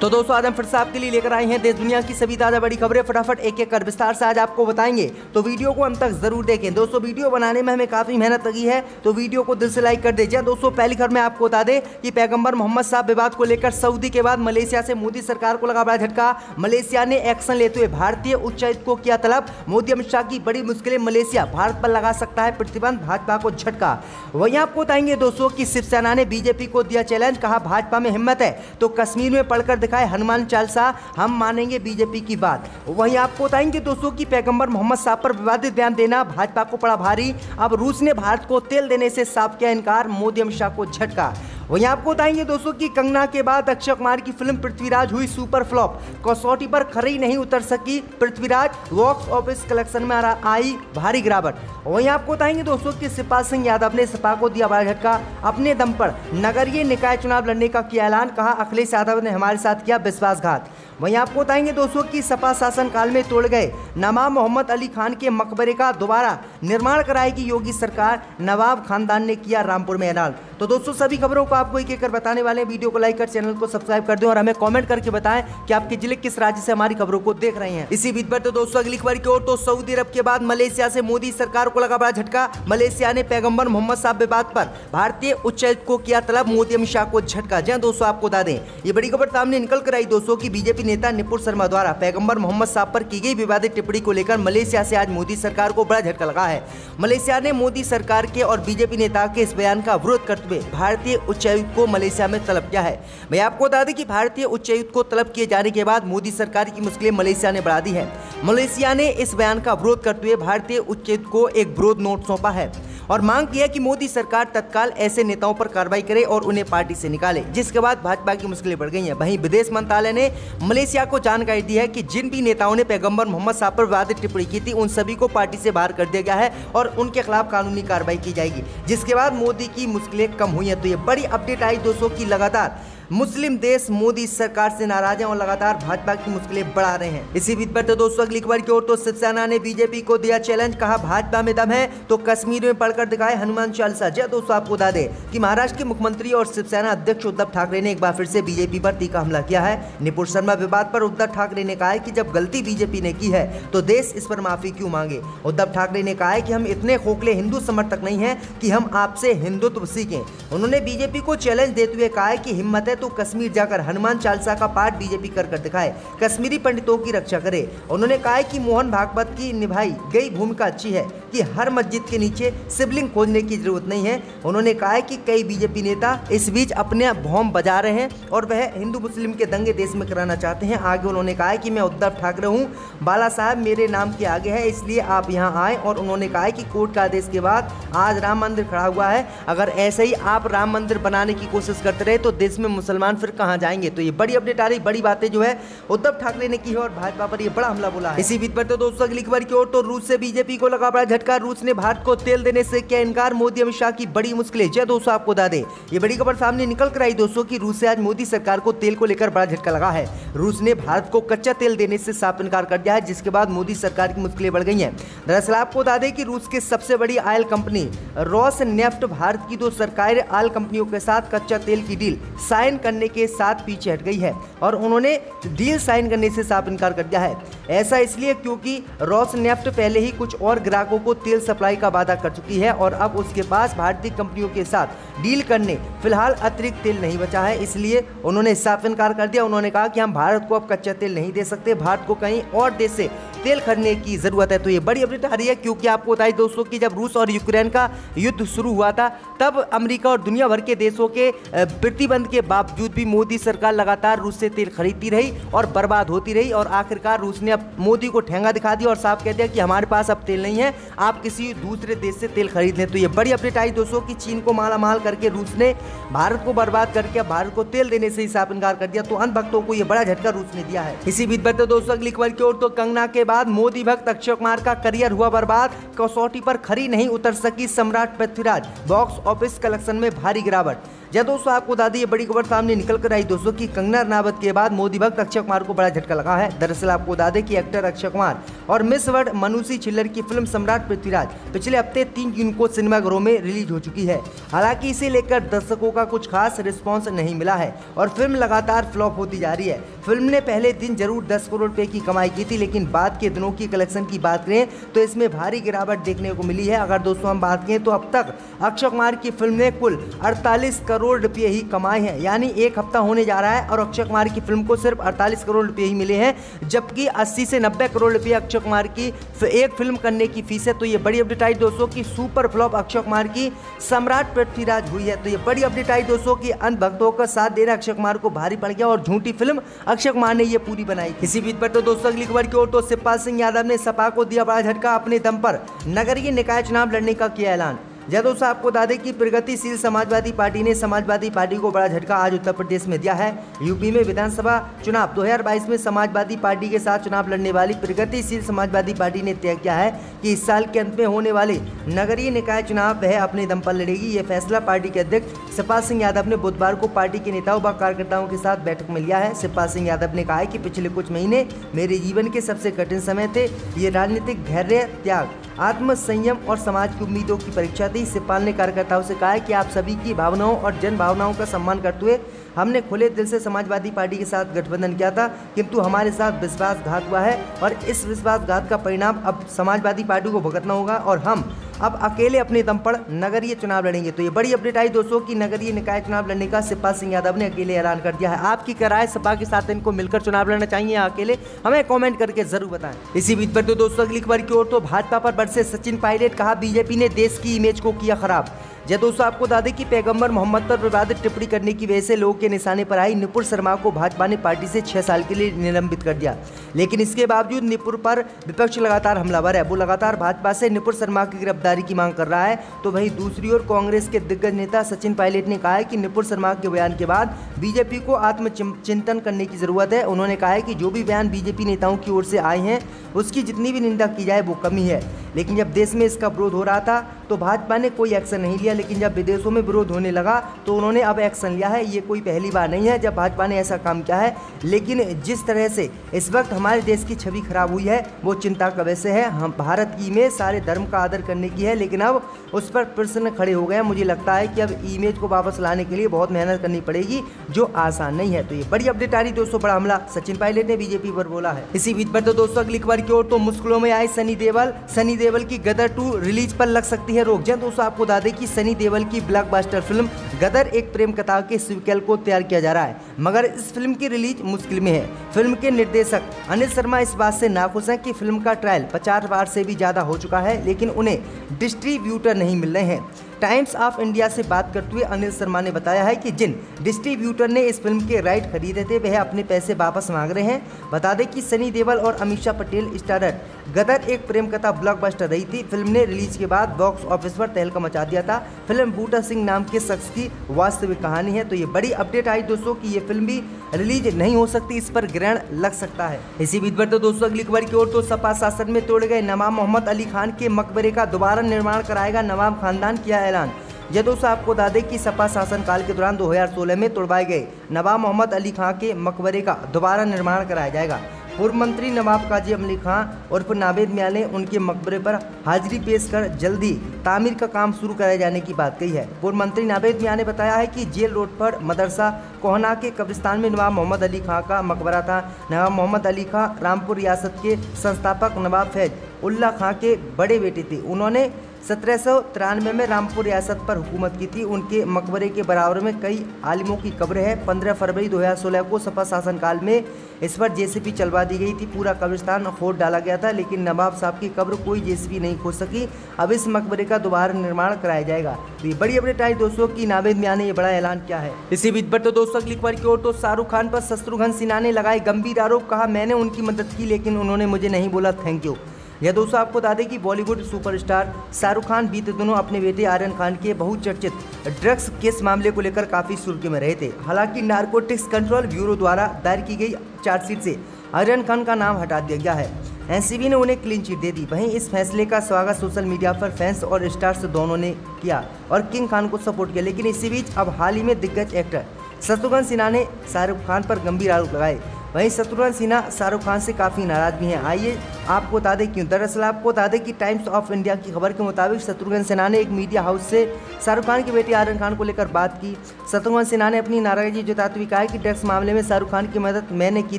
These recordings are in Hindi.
तो दोस्तों आज हम फिर से आपके लिए लेकर आए हैं देश दुनिया की सभी ताजा बड़ी खबरें। फटाफट एक एक कर विस्तार से आज आपको बताएंगे, तो वीडियो को अंत तक जरूर देखें। दोस्तों वीडियो बनाने में हमें काफी मेहनत लगी है, तो वीडियो को दिल से लाइक कर दीजिए। दोस्तों पहली खबर में आपको बता दें कि पैगंबर मोहम्मद साहब विवाद को लेकर सऊदी के बाद मलेशिया से मोदी सरकार को लगा बड़ा झटका। मलेशिया ने एक्शन लेते हुए भारतीय उच्चायुक्त को किया तलब। मोदी अमित शाह की बड़ी मुश्किलें, मलेशिया भारत पर लगा सकता है प्रतिबंध, भाजपा को झटका। वहीं आपको बताएंगे दोस्तों कि शिवसेना ने बीजेपी को दिया चैलेंज, कहा भाजपा में हिम्मत है तो कश्मीर में पढ़कर दिखाए हनुमान चालीसा, हम मानेंगे बीजेपी की बात। वहीं आपको बताएंगे दोस्तों कि पैगंबर मोहम्मद साहब पर विवादित बयान देना भाजपा को पड़ा भारी। अब रूस ने भारत को तेल देने से साफ किया इनकार, मोदी अमित शाह को झटका। वहीं आपको बताएंगे दोस्तों कि कंगना के बाद अक्षय कुमार की फिल्म पृथ्वीराज हुई सुपर फ्लॉप, कसौटी पर खरी नहीं उतर सकी पृथ्वीराज, बॉक्स ऑफिस कलेक्शन में आई भारी गिरावट। वहीं आपको बताएंगे दोस्तों कि शिवपाल सिंह यादव ने सपा को दिया बड़ा झटका, अपने दम पर नगरीय निकाय चुनाव लड़ने का किया ऐलान, कहा अखिलेश यादव ने हमारे साथ किया विश्वासघात। वहीं आपको बताएंगे दोस्तों कि सपा शासनकाल में तोड़ गए नवाब मोहम्मद अली खान के मकबरे का दोबारा निर्माण कराएगी योगी सरकार, नवाब खानदान ने किया रामपुर में ऐलान। तो दोस्तों सभी खबरों को आपको एक एक कर बताने वाले हैं, वीडियो को लाइक कर चैनल को सब्सक्राइब कर दें और हमें कमेंट करके बताएं कि आपके जिले किस राज्य से हमारी खबरों को देख रहे हैं। इसी बीच पर तो दोस्तों अगली खबर की ओर, तो सऊदी अरब के बाद मलेशिया से मोदी सरकार को लगा बड़ा झटका। मलेशिया ने पैगंबर मोहम्मद साहब विवाद पर भारतीय उच्चायुक्त को किया तलब, मोदी अमित शाह को झटका। जहां दोस्तों आपको बता दें ये बड़ी खबर सामने निकल कर आई दोस्तों की बीजेपी नेता निपुण शर्मा द्वारा पैगंबर मोहम्मद साहब पर की गई विवादित टिप्पणी को लेकर मलेशिया से आज मोदी सरकार को बड़ा झटका लगा है। मलेशिया ने मोदी सरकार के और बीजेपी नेता के इस बयान का विरोध करते हुए भारतीय उच्चायुक्त को मलेशिया में तलब किया है। मैं आपको बता दें कि भारतीय उच्चायुक्त को तलब किए जाने के बाद मोदी सरकार की मुश्किलें मलेशिया ने बढ़ा दी है। मलेशिया ने इस बयान का विरोध करते हुए भारतीय उच्चायुक्त को एक विरोध नोट सौंपा है और मांग की है कि मोदी सरकार तत्काल ऐसे नेताओं पर कार्रवाई करे और उन्हें पार्टी से निकाले, जिसके बाद भाजपा की मुश्किलें बढ़ गई हैं। वहीं विदेश मंत्रालय ने मलेशिया को जानकारी दी है कि जिन भी नेताओं ने पैगंबर मोहम्मद साहब पर विवादित टिप्पणी की थी उन सभी को पार्टी से बाहर कर दिया गया है और उनके खिलाफ कानूनी कार्रवाई की जाएगी, जिसके बाद मोदी की मुश्किलें कम हुई हैं। तो ये बड़ी अपडेट आई दोस्तों की लगातार मुस्लिम देश मोदी सरकार से नाराज हैं और लगातार भाजपा की मुश्किलें बढ़ा रहे हैं। इसी बीच पर तो दोस्तों अगली खबर की ओर, तो शिवसेना ने बीजेपी को दिया चैलेंज, कहा भाजपा में दम है तो कश्मीर में पढ़कर दिखाए हनुमान चालीसा। जय दोस्तों आपको बता दें कि महाराष्ट्र के मुख्यमंत्री और शिवसेना अध्यक्ष उद्धव ठाकरे ने एक बार फिर से बीजेपी पर तीखा हमला किया है। निपुण शर्मा विवाद पर उद्धव ठाकरे ने कहा है कि जब गलती बीजेपी ने की है तो देश इस पर माफी क्यों मांगे। उद्धव ठाकरे ने कहा है कि हम इतने खोखले हिंदू समर्थक नहीं है कि हम आपसे हिंदुत्व सीखें। उन्होंने बीजेपी को चैलेंज देते हुए कहा है कि हिम्मत है तो कश्मीर जाकर हनुमान चालीसा का पाठ बीजेपी कर दिखाए, कश्मीरी पंडितों की रक्षा करे। उन्होंने कहा है कि मोहन भागवत की निभाई गई भूमिका अच्छी है कि हर मस्जिद के नीचे शिवलिंग खोजने की जरूरत नहीं है। उन्होंने कहा है कि कई बीजेपी नेता इस बीच अपने भौम बजा रहे हैं और वह हिंदू मुस्लिम के दंगे देश में कराना चाहते हैं। आगे उन्होंने कहा है कि मैं उद्धव ठाकरे हूं, बाला साहब मेरे नाम के आगे है, इसलिए आप यहां आए। और उन्होंने कहा है कि कोर्ट का आदेश के बाद आज राम मंदिर खड़ा हुआ है, अगर ऐसे ही आप राम मंदिर बनाने की कोशिश करते रहे तो देश में मुसलमान फिर कहां जाएंगे। तो ये बड़ी अपडेट आ रही, बड़ी बातें जो है उद्धव ठाकरे ने की है और भाजपा पर ये बड़ा हमला बोला है। इसी बीच पर तो दोस्तों अगली खबर की ओर, तो रूस से बीजेपी को लगा बड़ा झटका, रूस ने भारत को तेल देने से किया इनकार, मोदी अमित शाह की बड़ी मुश्किलें। जय दोस्तों आपको बता दें ये बड़ी खबर सामने निकल कर आई दोस्तों की रूस से आज मोदी सरकार को तेल को लेकर बड़ा झटका लगा है। रूस ने भारत को कच्चा तेल देने से साफ इनकार कर दिया है, जिसके बाद मोदी सरकार की मुश्किलें बढ़ गई हैं। दरअसल आपको बता दें कि रूस की सबसे बड़ी ऑयल कंपनी रोसनेफ्ट भारत की दो सरकारी ऑयल कंपनियों के साथ कच्चा तेल की डील साइन करने के साथ पीछे हट गई है और उन्होंने डील साइन करने से साफ इनकार कर दिया है। ऐसा इसलिए क्योंकि रोसनेफ्ट पहले ही कुछ और ग्राहकों को तेल सप्लाई का वादा कर चुकी है और अब उसके पास भारतीय कंपनियों के साथ डील करने फिलहाल अतिरिक्त तेल नहीं बचा है, इसलिए उन्होंने साफ इनकार कर दिया। उन्होंने कहा कि हम भारत को अब कच्चा तेल नहीं दे सकते, भारत को कहीं और देश से तेल खरीदने की जरूरत है। तो ये बड़ी अपडेट आ रही है क्योंकि आपको बताइए दोस्तों कि जब रूस और यूक्रेन का युद्ध शुरू हुआ था तब अमेरिका और दुनिया भर के देशों के प्रतिबंध के बावजूद भी मोदी सरकार लगातार रूस से तेल खरीदती रही और बर्बाद होती रही और आखिरकार रूस ने अब मोदी को ठेंगा दिखा दिया और साफ कह दिया कि हमारे पास अब तेल नहीं है, आप किसी दूसरे देश से तेल खरीद लें। तो ये बड़ी अपडेट आई दोस्तों कि चीन को मालामाल करके रूस ने भारत को बर्बाद करके भारत को तेल देने से ही साफ इनकार कर दिया। तो अन्य भक्तों को ये बड़ा झटका रूस ने दिया है। इसी बीच बढ़ते दोस्तों अगली खबर की ओर, तो कंगना के बाद मोदी भक्त अक्षय कुमार का करियर हुआ बर्बाद, कसौटी पर खरी नहीं उतर सकी सम्राट पृथ्वीराज, बॉक्स ऑफिस कलेक्शन में भारी गिरावट। जब दोस्तों आपको बता दें ये बड़ी खबर सामने निकल कर आई दोस्तों कि कंगना रनावत के बाद मोदी भक्त अक्षय कुमार को बड़ा झटका लगा है। दरअसल आपको बता दें कि एक्टर अक्षय कुमार और मिस वर्ल्ड मनुषी छिल्लर की फिल्म सम्राट पृथ्वीराज पिछले हफ्ते 3 जून को सिनेमाघरों में रिलीज हो चुकी है। हालांकि इसे लेकर दर्शकों का कुछ खास रिस्पॉन्स नहीं मिला है और फिल्म लगातार फ्लॉप होती जा रही है। फिल्म ने पहले दिन जरूर 10 करोड़ रुपए की कमाई की थी, लेकिन बाद के दिनों की कलेक्शन की बात करें तो इसमें भारी गिरावट देखने को मिली है। अगर दोस्तों हम बात करें तो अब तक अक्षय कुमार की फिल्म ने कुल 48 करोड़ रुपए ही कमाए हैं, यानी एक हफ्ता होने जा रहा है और अक्षय कुमार की फिल्म को सिर्फ 48 करोड़ रुपए ही मिले हैं, जबकि 80 से 90 करोड़ रुपए अक्षय कुमार की एक फिल्म करने की फीस है। तो ये बड़ी अपडेट आई दोस्तों की सुपर फ्लॉप अक्षय कुमार की सम्राट पृथ्वीराज हुई है। तो ये बड़ी अपडेट आई दोस्तों की अंध भक्तों का साथ देना अक्षय कुमार को भारी पड़ गया और झूठी फिल्म अक्षय कुमार ने ये पूरी बनाई। इसी बीच पर तो दोस्तों अगली खबर की ओर तो शिवपाल सिंह यादव ने सपा को दिया बड़ा झटका, अपने दम पर नगरीय निकाय चुनाव लड़ने का किया ऐलान। जब दोस्तों आपको बता दें कि प्रगतिशील समाजवादी पार्टी ने समाजवादी पार्टी को बड़ा झटका आज उत्तर प्रदेश में दिया है। यूपी में विधानसभा चुनाव 2022 में समाजवादी पार्टी के साथ चुनाव लड़ने वाली प्रगतिशील समाजवादी पार्टी ने तय किया है कि इस साल के अंत में होने वाले नगरीय निकाय चुनाव वह अपने दम पर लड़ेगी। ये फैसला पार्टी के अध्यक्ष शिवपाल सिंह यादव ने बुधवार को पार्टी के नेताओं व कार्यकर्ताओं के साथ बैठक में लिया है। शिवपाल सिंह यादव ने कहा है कि पिछले कुछ महीने मेरे जीवन के सबसे कठिन समय थे। ये राजनीतिक धैर्य, त्याग, आत्म संयम और समाज की उम्मीदों की परीक्षा थी। शिवपाल ने कार्यकर्ताओं से कहा है कि आप सभी की भावनाओं और जन भावनाओं का सम्मान करते हुए हमने खुले दिल से समाजवादी पार्टी के साथ गठबंधन किया था, किंतु हमारे साथ विश्वासघात हुआ है और इस विश्वासघात का परिणाम अब समाजवादी पार्टी को भुगतना होगा और हम अब अकेले अपने दम पर नगरीय चुनाव लड़ेंगे। तो ये बड़ी अपडेट आई दोस्तों की नगरीय निकाय चुनाव लड़ने का शिवपाल सिंह यादव ने अकेले ऐलान कर दिया है। आपकी क्या राय, सपा के साथ इनको मिलकर चुनाव लड़ना चाहिए या अकेले, हमें कमेंट करके जरूर बताएं। इसी बीच पर तो दोस्तों अगली खबर की ओर तो भाजपा पर बरसे सचिन पायलट, कहा बीजेपी ने देश की इमेज को किया खराब। जब दोस्तों आपको बता दें कि पैगंबर मोहम्मद पर विवादित टिप्पणी करने की वजह से लोगों के निशाने पर आई नुपुर शर्मा को भाजपा ने पार्टी से 6 साल के लिए निलंबित कर दिया, लेकिन इसके बावजूद नुपुर पर विपक्ष लगातार हमलावर है। वो लगातार भाजपा से नुपुर शर्मा की गिरफ्तारी की मांग कर रहा है। तो वहीं दूसरी ओर कांग्रेस के दिग्गज नेता सचिन पायलट ने कहा है कि नुपुर शर्मा के बयान के बाद बीजेपी को आत्मचिंतन करने की जरूरत है। उन्होंने कहा है कि जो भी बयान बीजेपी नेताओं की ओर से आए हैं उसकी जितनी भी निंदा की जाए वो कमी है, लेकिन जब देश में इसका विरोध हो रहा था तो भाजपा ने कोई एक्शन नहीं लिया, लेकिन जब विदेशों में विरोध होने लगा तो उन्होंने अब एक्शन लिया है। ये कोई पहली बार नहीं है जब भाजपा ने ऐसा काम किया है, लेकिन जिस तरह से इस वक्त हमारे देश की छवि खराब हुई है वो चिंता का विषय है। हम भारत की इमेज सारे धर्म का आदर करने की है, लेकिन अब उस पर प्रश्न खड़े हो गए। मुझे लगता है कि अब इमेज को वापस लाने के लिए बहुत मेहनत करनी पड़ेगी, जो आसान नहीं है। तो ये बड़ी अपडेट आ रही दोस्तों, बड़ा हमला सचिन पायलट ने बीजेपी पर बोला है। इसी बीच पर तो दोस्तों अगली खबर की ओर तो मुश्किलों में आए सनी देओल की गदर 2 रिलीज पर लग सकती है रोक। जब दोस्तों आपको बता दें कि सनी देओल की ब्लॉकबस्टर फिल्म गदर एक प्रेम कथा के सीक्वल को तैयार किया जा रहा है, मगर इस फिल्म की रिलीज मुश्किल में है। फिल्म के निर्देशक अनिल शर्मा इस बात से नाखुश हैं कि फिल्म का ट्रायल 50 बार से भी ज्यादा हो चुका है, लेकिन उन्हें डिस्ट्रीब्यूटर नहीं मिल रहे हैं। टाइम्स ऑफ इंडिया से बात करते हुए अनिल शर्मा ने बताया है कि जिन डिस्ट्रीब्यूटर ने इस फिल्म के राइट खरीदे थे वह अपने पैसे वापस मांग रहे हैं। बता दें कि सनी देओल और अमीषा पटेल स्टारर गदर एक प्रेम कथा ब्लॉकबस्टर रही थी। फिल्म ने रिलीज के बाद बॉक्स ऑफिस पर तहलका मचा दिया था। फिल्म बूटा सिंह नाम के शख्स की वास्तविक कहानी है। तो ये बड़ी अपडेट आई दोस्तों कि ये फिल्म भी रिलीज नहीं हो सकती, इस पर ग्रहण लग सकता है। इसी बीच पर तो दोस्तों अगली खबर की ओर तो सपा शासन में तोड़े गए नवाब मोहम्मद अली खान के मकबरे का दोबारा निर्माण कराएगा नवाब खानदान, किया ऐलान। यह दोस्तों आपको बता दें कि सपा शासन काल के दौरान 2016 में तोड़वाए गए नवाब मोहम्मद अली खान के मकबरे का दोबारा निर्माण कराया जाएगा। पूर्व मंत्री नवाब काजी अली खान उर्फ नावेद मियां ने उनके मकबरे पर हाजिरी पेश कर जल्दी तामीर का काम शुरू कराए जाने की बात कही है। पूर्व मंत्री नावेद मियां ने बताया है कि जेल रोड पर मदरसा कोहना के कब्रिस्तान में नवाब मोहम्मद अली खां का मकबरा था। नवाब मोहम्मद अली खां रामपुर रियासत के संस्थापक नवाब फैज उल्ला खां के बड़े बेटे थे। उन्होंने 1793 में रामपुर रियासत पर हुकूमत की थी। उनके मकबरे के बराबर में कई आलिमों की कब्र है। 15 फरवरी 2016 को सपा शासनकाल में इस पर जेसीबी चलवा दी गई थी। पूरा कब्रिस्तान खोद डाला गया था, लेकिन नवाब साहब की कब्र कोई जेसीबी नहीं खोद सकी। अब इस मकबरे का दोबारा निर्माण कराया जाएगा। तो ये बड़ी अपडेट आई दोस्तों की नावेद मियां ने ये बड़ा ऐलान किया है। इसी बीच पर तो दोस्तों अगली खबर की ओर तो शाहरुख खान पर शत्रुघ्न सिन्हा ने लगाए गंभीर आरोप, कहा मैंने उनकी मदद की लेकिन उन्होंने मुझे नहीं बोला थैंक यू। यह दोस्तों आपको बता दें कि बॉलीवुड सुपरस्टार शाहरुख खान बीते दिनों अपने बेटे आर्यन खान के बहुचर्चित ड्रग्स केस मामले को लेकर काफ़ी सुर्खी में रहे थे। हालांकि नारकोटिक्स कंट्रोल ब्यूरो द्वारा दायर की गई चार्जशीट से आर्यन खान का नाम हटा दिया गया है। एनसीबी ने उन्हें क्लीन चिट दे दी। वहीं इस फैसले का स्वागत सोशल मीडिया पर फैंस और स्टार्स दोनों ने किया और किंग खान को सपोर्ट किया। लेकिन इसी बीच अब हाल ही में दिग्गज एक्टर शत्रुघ्न सिन्हा ने शाहरुख खान पर गंभीर आरोप लगाए। वहीं शत्रुघ्न सिन्हा शाहरुख खान से काफ़ी नाराज भी हैं। आइए आपको बता दें क्यों। दरअसल आपको बता दें कि टाइम्स ऑफ इंडिया की खबर के मुताबिक शत्रुघ्न सिन्हा ने एक मीडिया हाउस से शाहरुख खान की बेटी आर्यन खान को लेकर बात की। शत्रुघ्न सिन्हा ने अपनी नाराजगी जताते हुए कहा कि ड्रग्स मामले में शाहरुख खान की मदद मैंने की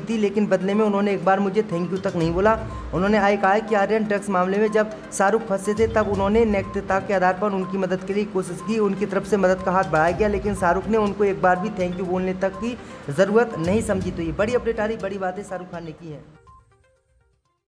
थी, लेकिन बदले में उन्होंने एक बार मुझे थैंक यू तक नहीं बोला। उन्होंने आगे कहा कि आर्यन ड्रग्स मामले में जब शाहरुख फंसे थे तब उन्होंने नैतिकता के आधार पर उनकी मदद के लिए कोशिश की। उनकी तरफ से मदद का हाथ बढ़ाया गया, लेकिन शाहरुख ने उनको एक बार भी थैंक यू बोलने तक की ज़रूरत नहीं समझी। तो ये बड़ी अपडेट आ रही, बड़ी बातें शाहरुख खान ने की हैं।